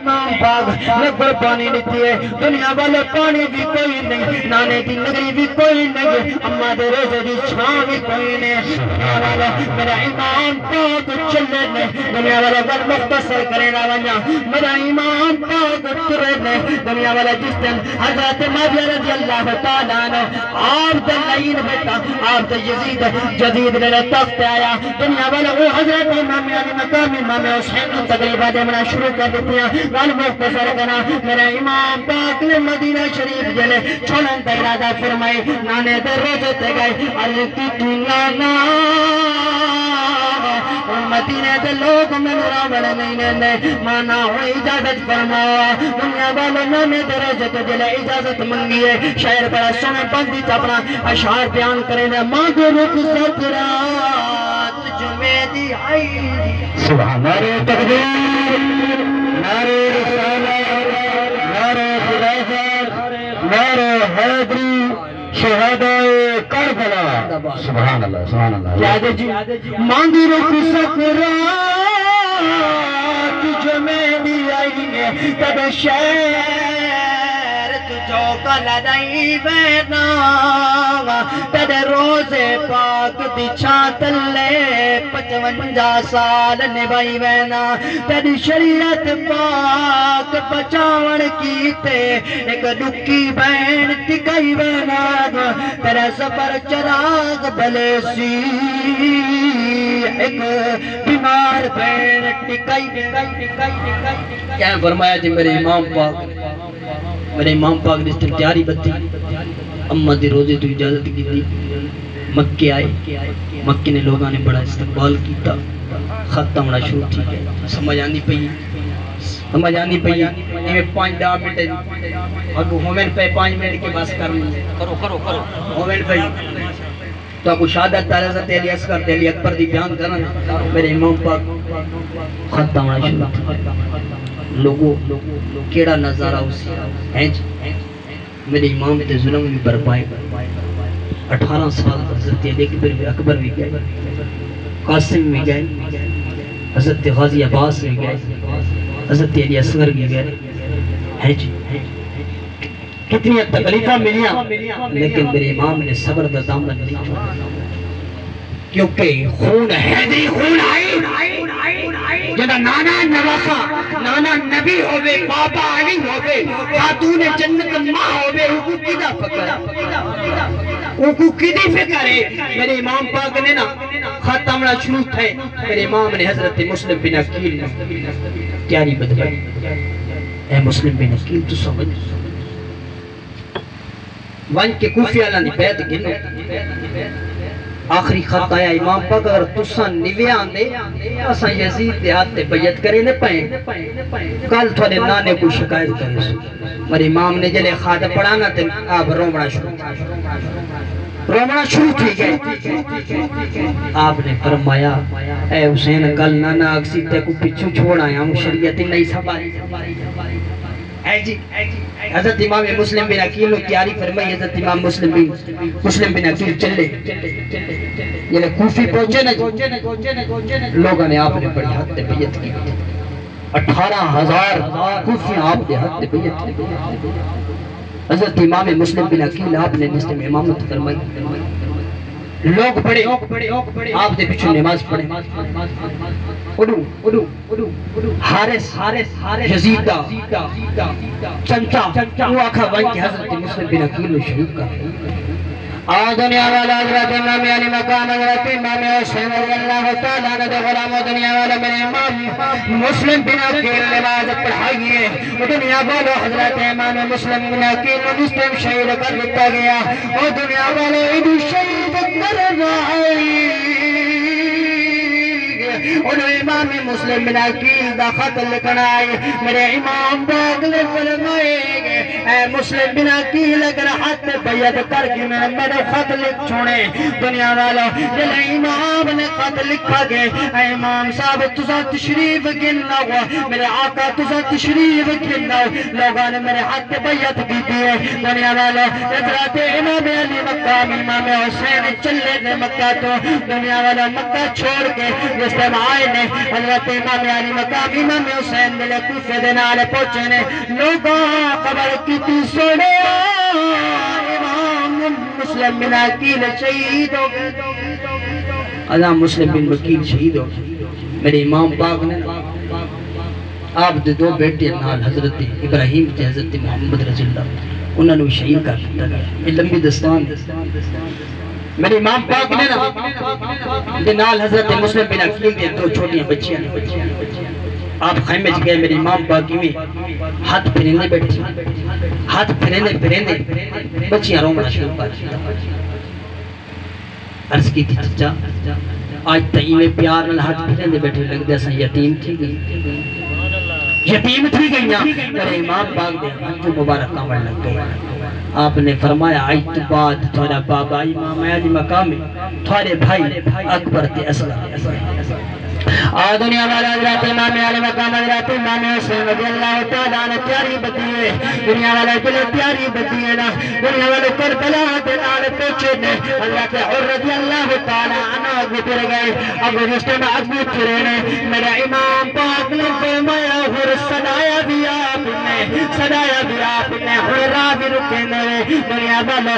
امام پاک نے قربانی دیتی ہے دنیا والے پانی بھی کوئی نہیں نانے کی نگری بھی کوئی نہیں اما دے روزے دی چھاں بھی کوئی نہیں دنیا والے میرا امام پاک چلے نے دنیا والے گر مختصر کرے نہ ونیا میرا امام پاک ترے نے دنیا والے جس دن حضرت معاویہ رضی اللہ تعالیٰ عنہ آپ دے لعین بیٹا آپ دے یزید جدید نے تخت آیا دنیا والے وہ حضرت امام علی مقام امام حسین تقریبا دیمنا شروع کر دیتی ہیں وال مختصر کنا میرا امام پاک نے مدینہ شریف جلے چھوڑن تا ارادہ فرمائے نانے در روزے تے گئے عرقی تو نانا مدینہ دے لوگ میں نورا بڑے نہیں مانا ہو اجازت فرمایا دنیا والے نانے در روزے تے جلے اجازت منگیے شہر بڑا سنے بندی چاپنا اشعار بیان کرے نے مانگو رخ سکرات جمعے دی آئی سبحان نعرہ تکبیر نعرہ رسالت نعرہ خلافت نعرہ حیدری شہدائے کربلا سبحان اللہ سبحان اللہ کیا جی مانگی رخ سکرات جمعے دی آئی ہے تب شہر تجھو کا لڑائی بینا تیرے روزے پاک دی چھاتل لے 55 سال نبائی بینا تیری شریعت پاک بچاون کیتے ایک ڈکی بین ٹکائی بینا تیرے سفر چراغ بلے سی ایک بیمار بین ٹکائی کیا فرمایا جی میرے امام پاک نے تیاری بتی امہ دے روزے تو اجازت کی دی مکے آئے مکے نے لوگاں نے بڑا استقبال کیتا ختم ہونا شروع تھی گئے سمجھ آنی پئی میں 5-10 منٹ اور ہومن پہ 5 منٹ کے بس کرو ہومن پہ تو آپ کو شہادت تارہ سے تیلی اصغر تیلی اکبر دی بیان کرنا میرے امام پاک ختم ہونا شروع تھی لوگوں کیڑا نظارہ اسی ہیں میرے امام تے ظلم بھی برپائے 18 سال حضرت علی اکبر بھی گئے قاسم بھی گئے حضرت غازی عباس بھی گئے حضرت علی اصغر بھی گئے ہیں جی کتنی تکلیفہ ملیاں لیکن میرے امام نے صبر دا دامن نہیں چھوڑا کیونکہ خون حیدری خون آئی جدا نانا نواسا نانا نبی ہوئے بابا علی ہوئے خاتون جنت ماں ہوئے حقوق کی دی فکر ہے میرے امام پاک نے نا ختمنا شروع تھے میرے امام نے حضرت مسلم بن عقیل تیاری بدلائی اے مسلم بن عقیل تو سمجھ ون کے کوفی اللہ نے بیعت گنو آخری خط آیا امام پاک اگر تساں نویاں دے اساں یزید دے ہاتھ تے بیعت کرے نہ پائیں کل تھوڑے نانے کو شکایت کرے سو میرے امام نے جلے خط پڑھانا تے آپ رومنا شروع تھی گئے آپ نے فرمایا اے حسین کل نانا اکسی تے کو پچھو چھوڑ آیا ہوں شریعت نہیں سنبھالی اے جی حضرت امام مسلم بن عقیل تیاری فرمائی حضرت امام مسلم بن عقیل چلے یہ کوفی پہنچے نا لوگوں نے آپ نے بڑی حد تے بیعت کی 18,000 کوفی آپ نے حد تے بیعت کی حضرت امام مسلم بن عقیل آپ نے نسل میں امامت فرمائی لوگ پڑھے آپ نے پیچھے نماز پڑھے حارس یزیدہ چنچا وہ آکھا بھائی کہ حضرت مسلم بن عقیل شریف کا دنیا والا حضرت امام علی مقام حضرت امام حسین رضی اللہ تعالیٰ عنہ غلام دنیا والا میرے امام مسلم بن عقیل نماز پڑھائیے دنیا والا حضرت امام مسلم بن عقیل مسلم شہید کر دیتا گیا اور دنیا والا عید شہید کر رہا انہوں امام مسلم بن عقیل دا خط لکھنا آئے میرے امام باغ نے فرمائے اے مسلم بن عقیل اگر حد بیعت کر کے میرے خط لکھ چھوڑے دنیا والا جلے امام نے خط لکھا گئے اے امام صاحب تسا تشریف گننا ہوا میرے آقا تسا تشریف گننا لوگاں نے میرے حد بیعت کی دیئے دنیا والا حضرت امام علی مقام امام حسین چلے دے مکہ تو دنیا والا مکہ چھوڑ کے جس ٹائم آئے نے حضرت امام علی مقام امام حسین دے کوفے دے نال پہنچے نے لوگوں خبر کیتی سونے امام مسلم بن عقیل شہید ہو گئے ازاں مسلم بن وکیل شہید ہو گئے میرے امام پاک نے آپ دے دو بیٹے نال حضرت ابراہیم تے حضرت محمد رضی اللہ انہوں نے شہید کر دیا یہ لمبی دستان میرے امام پاک نے نا نال حضرت مسلم بن عقیل دے دو چھوٹیاں بچیاں آپ خیمے چ گئے میرے امام پاک میں ہاتھ پھریندے بیٹھے ہاتھ پھریندے بچیاں رونا شروع کر عرض کی تھی چچا آج تئیں میں پیار نال ہاتھ پھریندے بیٹھے لگ دے اساں یتیم تھی گئی نا میرے امام پاک دے ہاتھ مبارک کامن لگ گئے آپ نے فرمایا آج تو بعد تھوڑا بابا امام علی مقام تھوڑے بھائی اکبر تے اصغر دنیا والا حضرت امام علی مقام حضرت امام حسین رضی اللہ تعالیٰ عنہ پیاری بدی ہے دنیا والا جلے پیاری بدی ہے نا دنیا والا کربلا دے نال پہنچے نے حضرت حر رضی اللہ تعالیٰ عنہ گزر گئے اب رشتے میں اگو پھرے نے میرا امام پاک نے فرمایا حر صدایا بھی آپ نے حر راہ بھی رکے نے دنیا والا